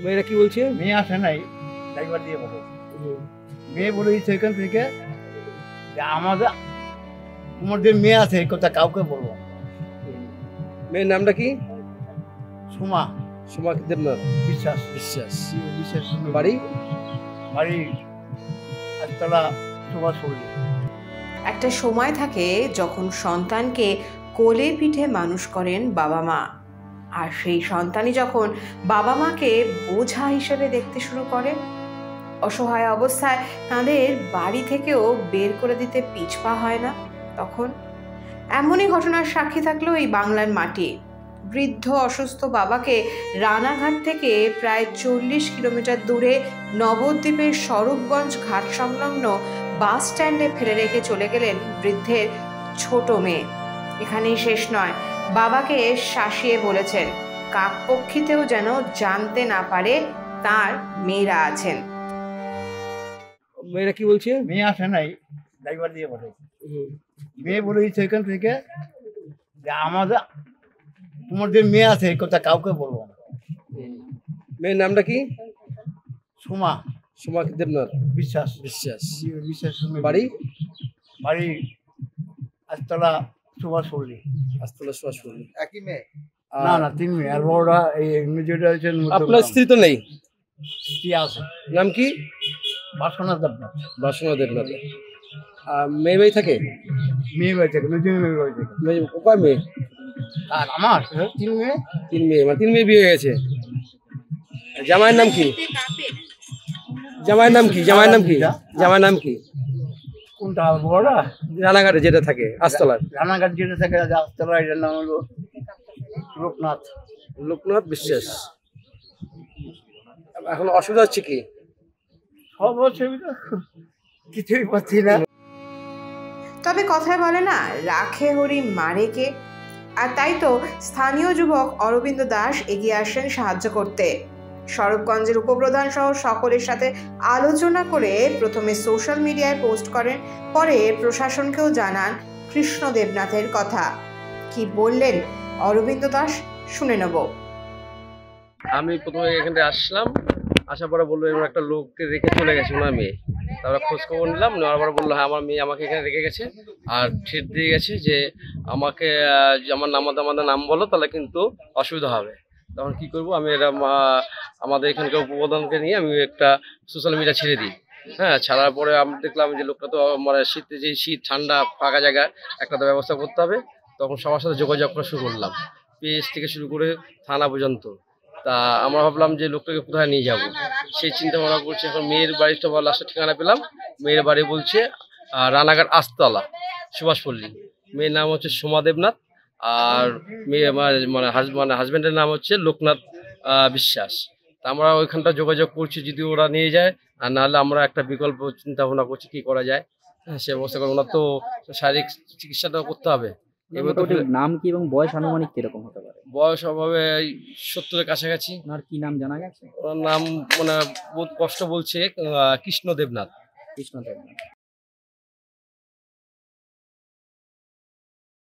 মেয়েরা কি বলছে? মেয়ে আসে নাই, ড্রাইভার দিয়ে বলো। মেয়ে বলে সেখান থেকে যে তোমাদের মেয়ে আছে এই কথা কাউকে বলবো। মেয়ের নামটা কি? সুমা সুমা দেবনাথ বিশ্বাস। বিশ্বাস। বিশ্বাস বাড়ি? বাড়ি আজতলা সুভাষপল্লী। একটা সময় থাকে যখন সন্তানকে কোলে পিঠে মানুষ করেন বাবা মা, আর সেই সন্তানই যখন বাবা মাকে বোঝা হিসেবে দেখতে শুরু করে। অসহায় অবস্থায় তাদের বাড়ি থেকেও বের করে দিতে পিছপা হয় না। তখন এমনই ঘটনার সাক্ষী থাকলো এই বাংলার মাটি। বৃদ্ধ অসুস্থ বাবাকে রানাঘাট থেকে প্রায় 40 কিলোমিটার দূরে নবদ্বীপের স্বরূপগঞ্জ ঘাট সংলগ্ন বাস স্ট্যান্ডে ফেলে রেখে চলে গেলেন বৃদ্ধের ছোট মেয়ে। এখানেই শেষ নয়, বাবাকে শাসিয়ে বলেছেন কাকপক্ষীতেও যেন জানতে না পারে তার মেয়েরা আছেন। মেয়েরা কি বলছে? মেয়ে আসে নাই, ড্রাইভার দিয়ে বলে। মেয়ে বলে সেখান থেকে যে তোমাদের মেয়ে আছে এই কথা কাউকে বলবো না। মেয়ের নামটা কি? সুমা সুমা দেবনাথ বিশ্বাস। বিশ্বাস। বিশ্বাস। বাড়ি? বাড়ি আজতলা সুভাষপল্লী। আস্তলা সুভাষপল্লী। একই মেয়ে? না না, 3 মেয়ে। আর বড়রা এই মেজরটা হচ্ছে। আপনার স্ত্রী তো নেই? স্ত্রী আছে। নাম কি? বাসনা দেবনাথ। বাসনা দেবনাথ। মেয়ে থাকে? মেয়ে বাড়ি থেকে, মেয়ে বাড়ি থেকে। কয় মেয়ে? আর আমার 3 মেয়ে। 3 মেয়ে, মানে 3 মেয়ে বিয়ে হয়ে গেছে। জামাইয়ের নাম কি? জামাইয়ের নাম কি? জামাইয়ের নাম কি? জামাইয়ের নাম কি? কোনটা বড়রা? রানাঘাটে যেটা থাকে আস্তলার। রানাঘাট যেটা থাকে আস্তলা, এটার নাম হলো লোকনাথ। লোকনাথ বিশ্বাস। এখন অসুবিধা হচ্ছে কি? সব অসুবিধা, কিছুই পাচ্ছি না। তবে কথায় বলে না, রাখে হরি মারে কে। আর তাই তো স্থানীয় যুবক অরবিন্দ দাস এগিয়ে আসেন সাহায্য করতে। স্বরূপগঞ্জের উপপ্রধান সহ সকলের সাথে আলোচনা করে প্রথমে সোশ্যাল মিডিয়ায় পোস্ট করেন, পরে প্রশাসনকেও জানান কৃষ্ণ দেবনাথের কথা। কি বললেন অরবিন্দ দাস, শুনে নেব। আমি প্রথমে এখানে আসলাম, আসার পরে বললো এবার একটা লোককে রেখে চলে গেছে ওনার মেয়ে। তারপরে খোঁজ খবর নিলাম, নেওয়ার পরে বললো হ্যাঁ আমার মেয়ে আমাকে এখানে রেখে গেছে, আর ঠেট দিয়ে গেছে যে আমাকে আমার আমাদের নাম বলো তাহলে কিন্তু অসুবিধা হবে। তখন কি করব, আমি এটা আমাদের এখানকার উপপ্রধানকে নিয়ে আমি একটা সোশ্যাল মিডিয়া ছেড়ে দিই। হ্যাঁ, ছাড়ার পরে আমি দেখলাম যে লোকটা তো মানে শীতে, যে শীত ঠান্ডা ফাঁকা জায়গায় একটা তো ব্যবস্থা করতে হবে। তখন সবার সাথে যোগাযোগ করা শুরু করলাম, পেজ থেকে শুরু করে থানা পর্যন্ত। তা আমরা ভাবলাম যে লোকটাকে কোথায় নিয়ে যাব, সেই চিন্তা ভাবনা করছি। এখন মেয়ের বাড়িটা বা লাস্টের ঠিকানা পেলাম। মেয়ের বাড়ি বলছে রানাঘাট আস্তলা সুভাষপল্লী। মেয়ের নাম হচ্ছে সোমা দেবনাথ, আর মেয়ে মানে হাজব্যান্ডের নাম হচ্ছে লোকনাথ বিশ্বাস। তা আমরা ওইখানটা যোগাযোগ করছি, যদি ওরা নিয়ে যায়, আর নাহলে আমরা একটা বিকল্প চিন্তা ভাবনা করছি কি করা যায়। হ্যাঁ, সে অবস্থা করে ওনার তো শারীরিক চিকিৎসাটাও করতে হবে। নাম কি এবং বয়স আনুমানিক কিরকম হতে পারে? বয়স অভাবে 70-এর কাছাকাছি। ওনার কি নাম জানা গেছে? ওনার নাম মানে বহুত কষ্ট বলছে, কৃষ্ণ দেবনাথ। কৃষ্ণ দেবনাথ।